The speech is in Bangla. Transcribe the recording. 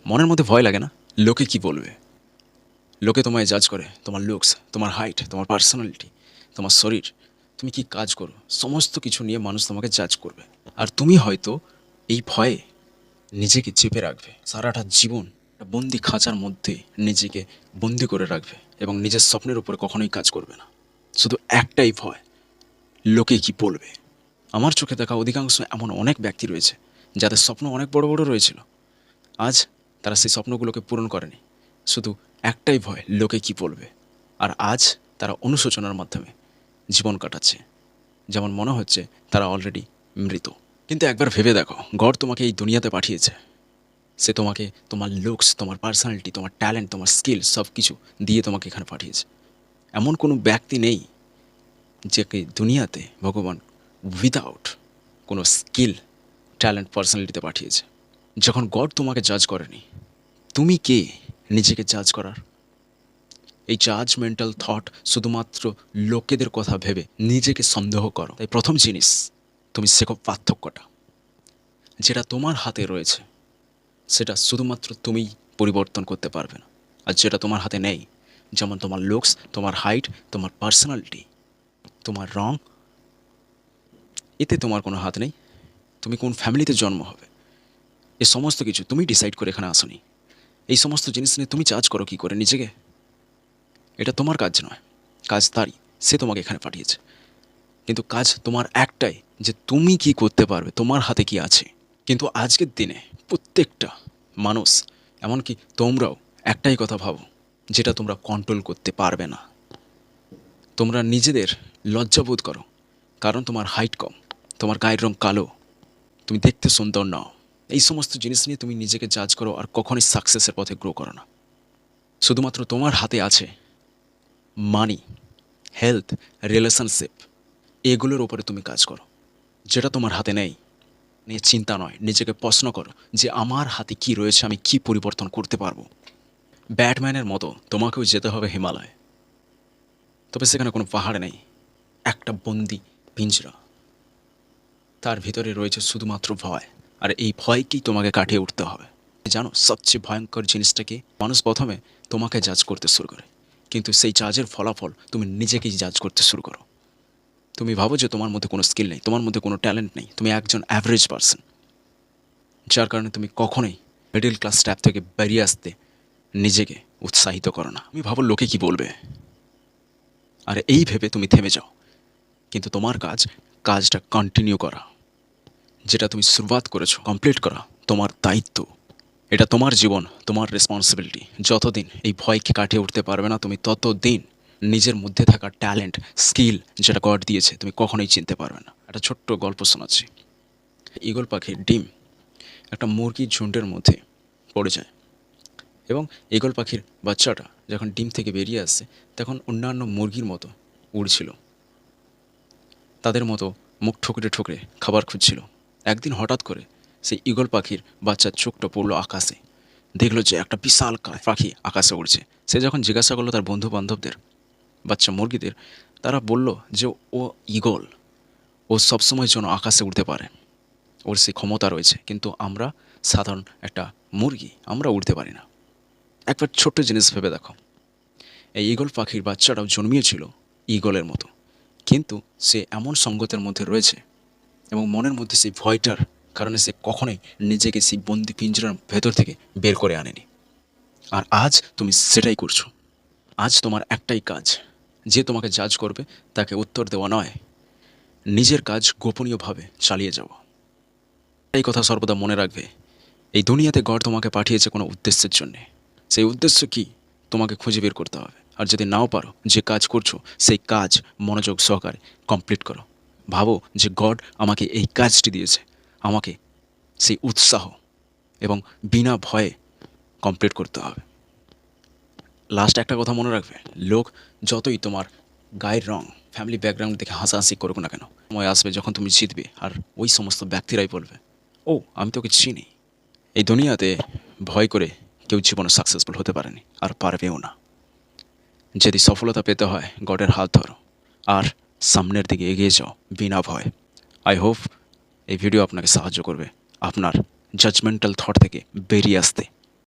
মনের মধ্যে ভয় লাগে না? লোকে কি বলবে? লোকে তোমায় জাজ করে তোমার লুকস, তোমার হাইট, তোমার পার্সোনালিটি, তোমার শরীর, তুমি কি কাজ করো, সমস্ত কিছু নিয়ে মানুষ তোমাকে জাজ করবে। আর তুমি হয়তো এই ভয়ে নিজেকে চেপে রাখবে সারাটা জীবন, একটা বন্দি খাঁচার মধ্যে নিজেকে বন্দি করে রাখবে এবং নিজের স্বপ্নের উপরে কখনোই কাজ করবে না। শুধু একটাই ভয়, লোকে কি বলবে। আমার চোখে দেখা অধিকাংশ এমন অনেক ব্যক্তি রয়েছে যাদের স্বপ্ন অনেক বড় বড় রয়েছিল, আজ তারা সেই স্বপ্নগুলোকে পূরণ করেনি, শুধু একটাই ভয়, লোকে কি বলবে। আর আজ তারা অনুশোচনার মাধ্যমে জীবন কাটাচ্ছে, যেমন মনে হচ্ছে তারা অলরেডি মৃত। কিন্তু একবার ভেবে দেখো, গড তোমাকে এই দুনিয়াতে পাঠিয়েছে, সে তোমাকে তোমার লুকস, তোমার পার্সোনালিটি, তোমার ট্যালেন্ট, তোমার স্কিল সব কিছু দিয়ে তোমাকে এখানে পাঠিয়েছে। এমন কোনো ব্যক্তি নেই যাকে দুনিয়াতে ভগবান উইদাউট কোনো স্কিল, ট্যালেন্ট, পার্সোনালিটিতে পাঠিয়েছে। যখন গড তোমাকে জাজ করেনি, তুমি কে নিজেকে জাজ করার? এই জাজমেন্টাল থট শুধুমাত্র লোকেদের কথা ভেবে নিজেকে সন্দেহ করো। তাই প্রথম জিনিস, তুমি শেখো পার্থক্যটা। যেটা তোমার হাতে রয়েছে সেটা শুধুমাত্র তুমিই পরিবর্তন করতে পারবে না। আর যেটা তোমার হাতে নেই, যেমন তোমার লুকস, তোমার হাইট, তোমার পার্সোনালিটি, তোমার রং, এতে তোমার কোনো হাত নেই। তুমি কোন ফ্যামিলিতে জন্ম হবে, এ সমস্ত কিছু তুমি ডিসাইড করে এখানে আসোনি। এই সমস্ত জিনিস নিয়ে তুমি জাজ করো কী করে নিজেকে? এটা তোমার কাজ নয়, কাজ তারই, সে তোমাকে এখানে পাঠিয়েছে। কিন্তু কাজ তোমার একটাই, যে তুমি কি করতে পারবে, তোমার হাতে কি আছে। কিন্তু আজকের দিনে প্রত্যেকটা মানুষ, এমনকি তোমরাও একটাই কথা ভাবো, যেটা তোমরা কন্ট্রোল করতে পারবে না। তোমরা নিজেদের লজ্জাবোধ করো কারণ তোমার হাইট কম, তোমার গায়ের রং কালো, তুমি দেখতে সুন্দর নাও। এই সমস্ত জিনিস নিয়ে তুমি নিজেকে জাজ করো আর কখনোই সাকসেসের পথে গ্রো করো না। শুধুমাত্র তোমার হাতে আছে মানি, হেলথ, রিলেশনশিপ, এগুলোর ওপরে তুমি কাজ করো। যেটা তোমার হাতে নেই, নিয়ে চিন্তা নয়, নিজেকে প্রশ্ন করো যে আমার হাতে কি রয়েছে, আমি কি পরিবর্তন করতে পারবো। ব্যাটম্যানের মতো তোমাকেও যেতে হবে হিমালয়, তবে সেখানে কোনো পাহাড় নেই, একটা বন্দি পিঞ্জরা, তার ভিতরে রয়েছে শুধুমাত্র ভয়। আর এই ভয়কেই তোমাকে কাটিয়ে উঠতে হবে। জানো সবচেয়ে ভয়ঙ্কর জিনিসটা কি? মানুষ প্রথমে তোমাকে জাজ করতে শুরু করে, কিন্তু সেই জাজের ফলাফল তুমি নিজেকেই জাজ করতে শুরু করো। তুমি ভাবো যে তোমার মধ্যে কোনো স্কিল নেই, তোমার মধ্যে কোনো ট্যালেন্ট নেই, তুমি একজন অ্যাভারেজ পারসন, যার কারণে তুমি কখনোই মিডল ক্লাস স্ট্যাপ থেকে বেরিয়ে আসতে নিজেকে উৎসাহিত করো না। তুমি ভাবো লোকে কি বলবে, আর এই ভেবে তুমি থেমে যাও। কিন্তু তোমার কাজটা কন্টিনিউ করা, যেটা তুমি শুরুয়াত করেছো কমপ্লিট করা তোমার দায়িত্ব। এটা তোমার জীবন, তোমার রেসপন্সিবিলিটি। যতদিন এই ভয়কে কাটিয়ে উঠতে পারবে না তুমি, ততদিন নিজের মধ্যে থাকা ট্যালেন্ট, স্কিল যেটা গড দিয়েছে তুমি কখনোই চিনতে পারবে না। একটা ছোট্ট গল্প শোনাচ্ছি। ঈগল পাখির ডিম একটা মুরগির ঝুন্ডের মধ্যে পড়ে যায়, এবং ঈগল পাখির বাচ্চাটা যখন ডিম থেকে বেরিয়ে আসছে তখন অন্যান্য মুরগির মতো উড়ছিল, তাদের মতো মুখ ঠুকরে ঠুকরে খাবার খুঁজছিল। একদিন হঠাৎ করে সেই ঈগল পাখির বাচ্চার চোখটা পড়লো আকাশে, দেখলো যে একটা বিশাল পাখি আকাশে উড়ছে। সে যখন জিজ্ঞাসা করলো তার বন্ধু বান্ধবদের, বাচ্চা মুরগিদের, তারা বলল যে ও ঈগল, ও সবসময়ের জন্য আকাশে উড়তে পারে, ওর সেই ক্ষমতা রয়েছে, কিন্তু আমরা সাধারণ একটা মুরগি, আমরা উড়তে পারি না। একবার ছোট্ট জিনিস ভেবে দেখো, এই ঈগল পাখির বাচ্চাটাও জন্মিয়েছিল ঈগলের মতো, কিন্তু সে এমন সঙ্গতের মধ্যে রয়েছে এবং মনের মধ্যে সেই ভয়টার কারণে সে কখনোই নিজেকে সেই বন্দি পিঞ্জরার ভেতর থেকে বের করে আনেনি। আর আজ তুমি সেটাই করছো। আজ তোমার একটাই কাজ, যে তোমাকে জাজ করবে তাকে উত্তর দেওয়া নয়, নিজের কাজ গোপনীয়ভাবে চালিয়ে যাওয়া। এই কথা সর্বদা মনে রাখবে, এই দুনিয়াতে গড তোমাকে পাঠিয়েছে কোনো উদ্দেশ্যের জন্যে। সেই উদ্দেশ্য কি তোমাকে খুঁজে বের করতে হবে। আর যদি নাও পারো, যে কাজ করছো সেই কাজ মনোযোগ সহকারে কমপ্লিট করো। ভাবো যে গড আমাকে এই কাজটি দিয়েছে, আমাকে সেই উৎসাহ এবং বিনা ভয়ে কমপ্লিট করতে হবে। লাস্ট একটা কথা মনে রাখবে, লোক যতই তোমার গায়ের রং, ফ্যামিলি ব্যাকগ্রাউন্ড দেখে হাসাহাসি করুক না কেন, সময় আসবে যখন তুমি জিতবে আর ওই সমস্ত ব্যক্তিরাই বলবে, ও আমি তোকে চিনি। এই দুনিয়াতে ভয় করে কেউ জীবনে সাকসেসফুল হতে পারেনি আর পারবেও না। যদি সফলতা পেতে হয় গডের হাত ধরো আর সামনের দিকে এগিয়ে যাও বিনা ভয়। আই হোপ এই ভিডিও আপনাকে সাহায্য করবে আপনার জাজমেন্টাল থট থেকে বেরিয়ে আসতে।